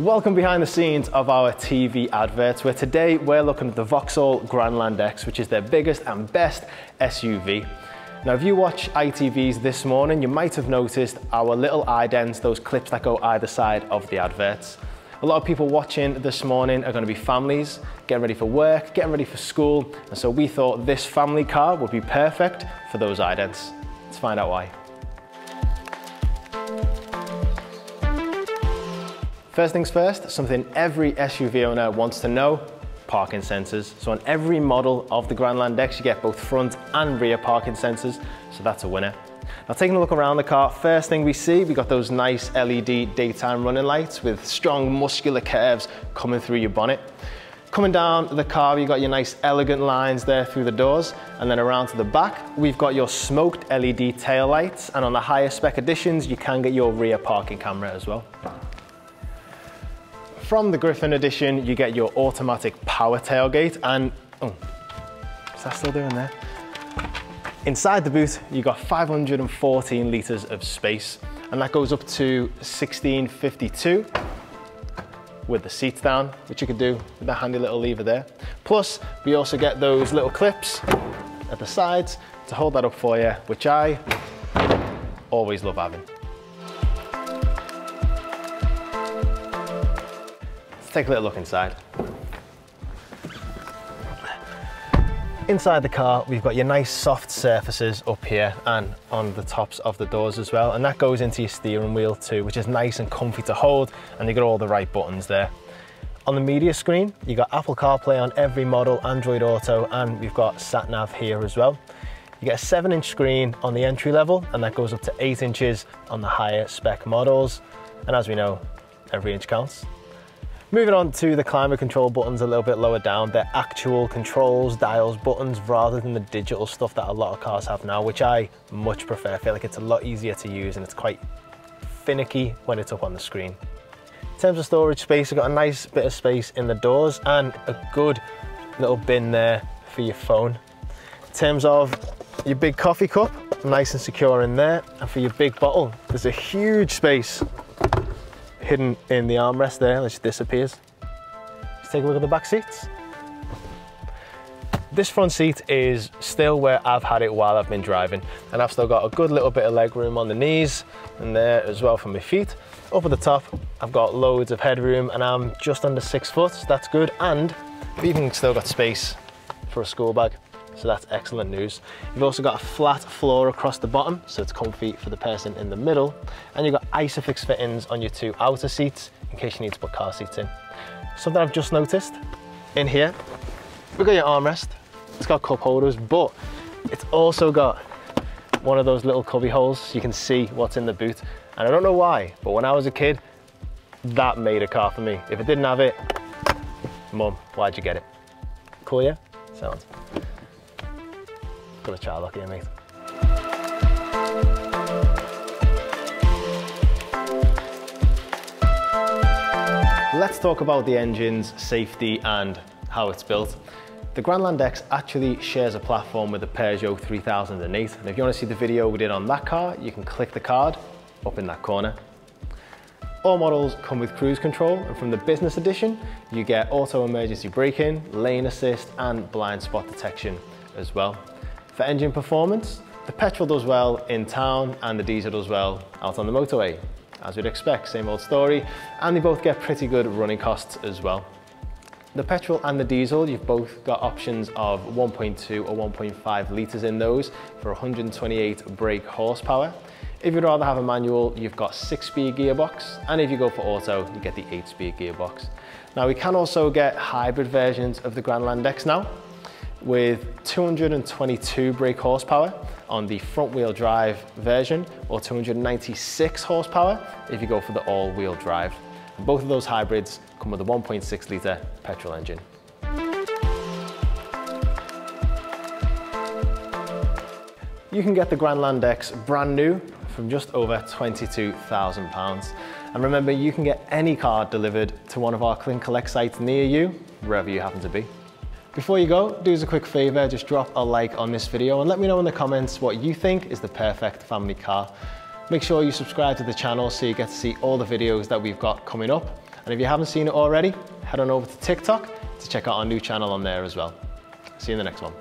Welcome behind the scenes of our TV adverts, where today we're looking at the Vauxhall Grandland X, which is their biggest and best SUV. Now, if you watch ITVs this morning, you might have noticed our little idents, those clips that go either side of the adverts. A lot of people watching this morning are going to be families, getting ready for work, getting ready for school, and so we thought this family car would be perfect for those idents. Let's find out why. First things first, something every SUV owner wants to know: parking sensors. So on every model of the Grandland X, you get both front and rear parking sensors, so that's a winner. Now, taking a look around the car, first thing we see, we got those nice LED daytime running lights with strong muscular curves coming through your bonnet. Coming down the car, you got your nice elegant lines there through the doors, and then around to the back, we've got your smoked LED tail lights, and on the higher spec editions, you can get your rear parking camera as well. From the Griffin edition, you get your automatic power tailgate, and is that still doing there? Inside the boot, you got 514 litres of space, and that goes up to 1652 with the seats down, which you can do with that handy little lever there. Plus, we also get those little clips at the sides to hold that up for you, which I always love having. Take a little look inside. Inside the car, we've got your nice soft surfaces up here and on the tops of the doors as well, and that goes into your steering wheel too, which is nice and comfy to hold, and you got all the right buttons there. On the media screen, you got Apple CarPlay on every model, Android Auto, and we've got sat-nav here as well. You get a 7-inch screen on the entry level, and that goes up to 8 inches on the higher spec models, and as we know, every inch counts. Moving on to the climate control buttons a little bit lower down, they're actual controls, dials, buttons, rather than the digital stuff that a lot of cars have now, which I much prefer. I feel like it's a lot easier to use and it's quite finicky when it's up on the screen. In terms of storage space, you've got a nice bit of space in the doors and a good little bin there for your phone. In terms of your big coffee cup, nice and secure in there, and for your big bottle, there's a huge space hidden in the armrest there, which disappears. Let's take a look at the back seats. This front seat is still where I've had it while I've been driving, and I've still got a good little bit of leg room on the knees and there as well for my feet. Up at the top, I've got loads of headroom, and I'm just under 6 foot, so that's good, and we've even still got space for a school bag. So that's excellent news. You've also got a flat floor across the bottom, so it's comfy for the person in the middle. And you've got Isofix fittings on your 2 outer seats in case you need to put car seats in. Something I've just noticed in here, we've got your armrest. It's got cup holders, but it's also got one of those little cubby holes so you can see what's in the boot. And I don't know why, but when I was a kid, that made a car for me. If it didn't have it, Mum, why'd you get it? Cool, yeah? Sounds. Got a child lucky, mate. Let's talk about the engine's safety and how it's built. The Grandland X actually shares a platform with the Peugeot 3008, and if you want to see the video we did on that car, you can click the card up in that corner. All models come with cruise control, and from the business edition, you get auto emergency braking, lane assist, and blind spot detection as well. For engine performance, the petrol does well in town and the diesel does well out on the motorway. As you'd expect, same old story, and they both get pretty good running costs as well. The petrol and the diesel, you've both got options of 1.2 or 1.5 litres in those for 128 brake horsepower. If you'd rather have a manual, you've got 6-speed gearbox, and if you go for auto, you get the 8-speed gearbox. Now, we can also get hybrid versions of the Grandland X now, with 222 brake horsepower on the front-wheel drive version, or 296 horsepower if you go for the all-wheel drive. And both of those hybrids come with a 1.6 litre petrol engine. You can get the Grandland X brand new from just over £22,000. And remember, you can get any car delivered to one of our Click & Collect sites near you, wherever you happen to be. Before you go, do us a quick favor, just drop a like on this video and let me know in the comments what you think is the perfect family car. Make sure you subscribe to the channel so you get to see all the videos that we've got coming up. And if you haven't seen it already, head on over to TikTok to check out our new channel on there as well. See you in the next one.